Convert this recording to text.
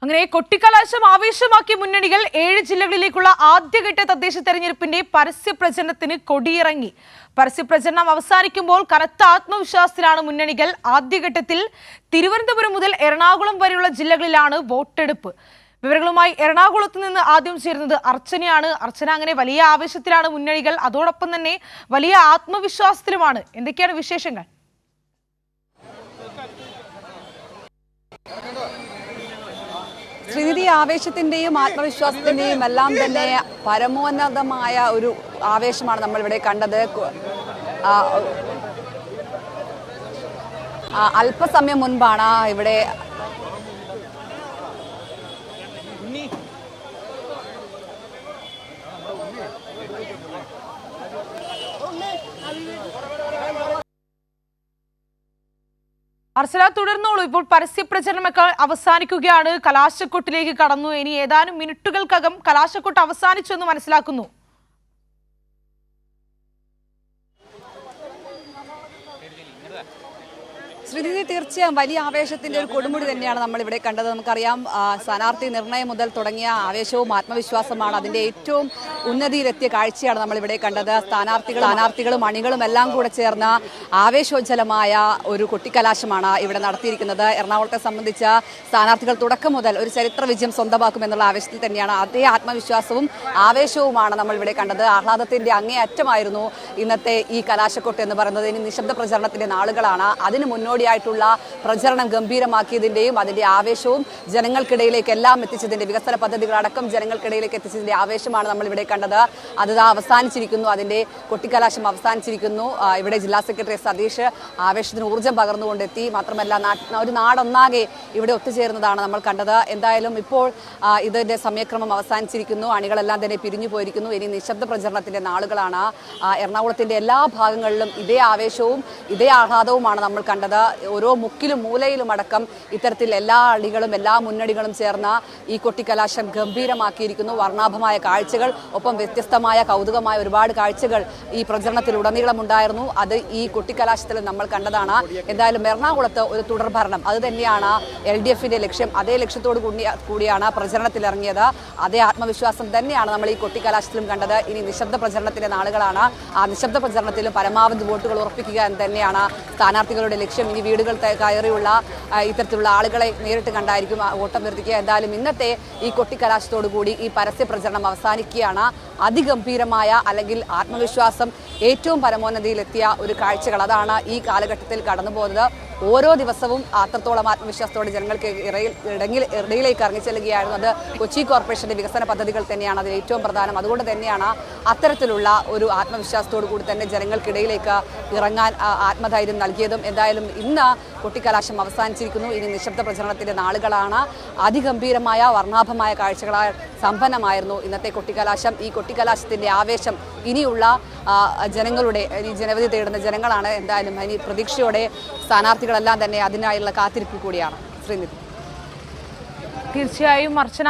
അങ്ങനെ കൊട്ടിക്കലാശം ആവേശമാക്കിയ മുന്നണികൾ 7 ജില്ലകളിലേക്കുള്ള ആദ്യഘട്ട തദ്ദേശ തെരഞ്ഞെടുപ്പിന്റെ പരസ്യപ്രചരണത്തിന് കൊടിയിറങ്ങി. പരസ്യപ്രചരണം അവസാനിക്കുമ്പോൾ കനത്ത ആത്മവിശ്വാസത്തിലാണ് മുന്നണികൾ. ആദ്യഘട്ടത്തിൽ തിരുവനന്തപുരം മുതൽ എറണാകുളം വരെയുള്ള ജില്ലകളിലാണ് വോട്ടെടുപ്പ്. വിവരങ്ങളുമായി എറണാകുളത്ത് നിന്ന് ആദ്യം ചേരുന്നത് അർച്ചനയാണ്. അർച്ചന, അങ്ങനെ വലിയ ആവേശത്തിലാണ് മുന്നണികൾ, അതോടൊപ്പം തന്നെ വലിയ ആത്മവിശ്വാസത്തിലുമാണ്. എന്തൊക്കെയാണ് വിശേഷങ്ങൾ? ശ്രീനിധി, ആവേശത്തിന്റെയും ആത്മവിശ്വാസത്തിന്റെയും എല്ലാം തന്നെ പരമോന്നതമായ ഒരു ആവേശമാണ് നമ്മൾ ഇവിടെ കണ്ടത്. അല്പസമയം മുൻപാണ് ഇവിടെ അർച്ചന, തുടർന്നോളൂ. ഇപ്പോൾ പരസ്യപ്രചരണമൊക്കെ അവസാനിക്കുകയാണ്, കലാശക്കൊട്ടിലേക്ക് കടന്നു. ഇനി ഏതാനും മിനിറ്റുകൾക്കകം കലാശക്കൊട്ട് അവസാനിച്ചു എന്ന് മനസ്സിലാക്കുന്നു. ശ്രീനിധി, തീർച്ചയായും വലിയ ആവേശത്തിന്റെ ഒരു കൊടുമുടി തന്നെയാണ് നമ്മൾ ഇവിടെ കണ്ടത്. നമുക്കറിയാം, സ്ഥാനാർത്ഥി നിർണയം മുതൽ തുടങ്ങിയ ആവേശവും ആത്മവിശ്വാസമാണ്. അതിന്റെ ഏറ്റവും ഉന്നതിയിലെത്തിയ കാഴ്ചയാണ് നമ്മൾ ഇവിടെ കണ്ടത്. സ്ഥാനാർത്ഥികളും അണികളും എല്ലാം കൂടെ ചേർന്ന ആവേശോജ്വലമായ ഒരു കൊട്ടിക്കലാശമാണ് ഇവിടെ നടത്തിയിരിക്കുന്നത്. എറണാകുളത്തെ സംബന്ധിച്ച സ്ഥാനാർത്ഥികൾ തുടക്കം മുതൽ ഒരു ചരിത്ര വിജയം സ്വന്തമാക്കുമെന്നുള്ള ആവേശത്തിൽ തന്നെയാണ്. അതേ ആത്മവിശ്വാസവും ആവേശവുമാണ് നമ്മൾ ഇവിടെ കണ്ടത്. ആഹ്ലാദത്തിന്റെ അങ്ങേയറ്റമായിരുന്നു ഇന്നത്തെ ഈ കലാശക്കൊട്ട് എന്ന് പറയുന്നത്. ഇനി നിശബ്ദ പ്രചരണത്തിന്റെ നാളുകളാണ്. അതിന് മുന്നോടിയായിട്ടുള്ള പ്രചരണം ഗംഭീരമാക്കിയതിന്റെയും അതിന്റെ ആവേശവും ജനങ്ങൾക്കിടയിലേക്ക് എല്ലാം എത്തിച്ചതിന്റെ, വികസന പദ്ധതികളടക്കം ജനങ്ങൾക്കിടയിലേക്ക് എത്തിച്ചതിന്റെ ആവേശമാണ് നമ്മൾ ഇവിടെ കണ്ടത്. അത് അവസാനിച്ചിരിക്കുന്നു. അതിന്റെ കൊട്ടിക്കലാശം അവസാനിച്ചിരിക്കുന്നു. ഇവിടെ ജില്ലാ സെക്രട്ടറി സതീഷ് ആവേശത്തിന് ഊർജ്ജം പകർന്നുകൊണ്ടെത്തി. മാത്രമല്ല, ഒരു നാടൊന്നാകെ ഇവിടെ ഒത്തുചേർന്നതാണ് നമ്മൾ കണ്ടത്. എന്തായാലും ഇപ്പോൾ ഇതിന്റെ സമയക്രമം അവസാനിച്ചിരിക്കുന്നു. അണികളെല്ലാം തന്നെ പിരിഞ്ഞു പോയിരിക്കുന്നു. ഇനി നിശബ്ദ പ്രചരണത്തിന്റെ നാളുകളാണ്. എറണാകുളത്തിന്റെ എല്ലാ ഭാഗങ്ങളിലും ഇതേ ആവേശവും ഇതേ ആഹ്ലാദവുമാണ് നമ്മൾ കണ്ടത്. ഓരോ മുക്കിലും മൂലയിലും അടക്കം ഇത്തരത്തിൽ എല്ലാ അണികളും എല്ലാ മുന്നണികളും ചേർന്ന് ഈ കൊട്ടിക്കലാശം ഗംഭീരമാക്കിയിരിക്കുന്നു. വർണ്ണാഭമായ കാഴ്ചകൾ, ഒപ്പം വ്യത്യസ്തമായ കൗതുകമായ ഒരുപാട് കാഴ്ചകൾ ഈ പ്രചരണത്തിൽ ഉടനീളം ഉണ്ടായിരുന്നു. അത് ഈ കൊട്ടിക്കലാശത്തിൽ നമ്മൾ കണ്ടതാണ്. എന്തായാലും എറണാകുളത്ത് ഒരു തുടർഭരണം, അത് തന്നെയാണ് LDFന്റെ ലക്ഷ്യം. അതേ ലക്ഷ്യത്തോടു കൂടിയാണ് പ്രചരണത്തിൽ ഇറങ്ങിയത്. അതേ ആത്മവിശ്വാസം തന്നെയാണ് നമ്മൾ ഈ കൊട്ടിക്കലാശത്തിലും കണ്ടത്. ഇനി നിശബ്ദ പ്രചരണത്തിന്റെ നാളുകളാണ്. ആ നിശബ്ദ പ്രചരണത്തിലും പരമാവധി വോട്ടുകൾ ഉറപ്പിക്കുക എന്ന് തന്നെയാണ് സ്ഥാനാർത്ഥികളുടെ ലക്ഷ്യം. ഇനി വീടുകൾ കയറിയുള്ള ഇത്തരത്തിലുള്ള ആളുകളെ നേരിട്ട് കണ്ടായിരിക്കും വോട്ടഭ്യർത്ഥിക്കുക. എന്തായാലും ഇന്നത്തെ ഈ കൊട്ടിക്കലാശത്തോടു കൂടി ഈ പരസ്യ പ്രചരണം അവസാനിക്കുകയാണ്. അതിഗംഭീരമായ, അല്ലെങ്കിൽ ആത്മവിശ്വാസം ഏറ്റവും പരമോന്നതിയിലെത്തിയ ഒരു കാഴ്ചകൾ, അതാണ് ഈ കാലഘട്ടത്തിൽ കടന്നു പോകുന്നത്. ഓരോ ദിവസവും അത്രത്തോളം ആത്മവിശ്വാസത്തോടെ ജനങ്ങൾക്ക് ഇടയിലേക്ക് ഇറങ്ങിച്ചെല്ലുകയായിരുന്നു. അത് കൊച്ചി കോർപ്പറേഷന്റെ വികസന പദ്ധതികൾ തന്നെയാണ് അതിൽ ഏറ്റവും പ്രധാനം. അതുകൊണ്ട് തന്നെയാണ് അത്തരത്തിലുള്ള ഒരു ആത്മവിശ്വാസത്തോടു കൂടി തന്നെ ജനങ്ങൾക്കിടയിലേക്ക് ഇറങ്ങാൻ ആത്മധൈര്യം നൽകിയതും. എന്തായാലും ഇന്ന് കൊട്ടിക്കലാശം അവസാനിച്ചിരിക്കുന്നു. ഇനി നിശബ്ദ പ്രചരണത്തിന്റെ നാളുകളാണ്. അതിഗംഭീരമായ വർണ്ണാഭമായ കാഴ്ചകളാൽ സമ്പന്നമായിരുന്നു ഇന്നത്തെ കൊട്ടിക്കലാശം. ഈ കൊട്ടിക്കലാശത്തിന്റെ ആവേശം ഇനിയുള്ള ജനങ്ങളുടെ, ഇനി ജനവിധി തേടുന്ന ജനങ്ങളാണ്. എന്തായാലും ഇനി പ്രതീക്ഷയോടെ സ്ഥാനാർത്ഥികളെല്ലാം തന്നെ അതിനായുള്ള കാത്തിരിപ്പിൽ കൂടിയാണ്. ശ്രീനിധി, തീർച്ചയായും അർച്ചന.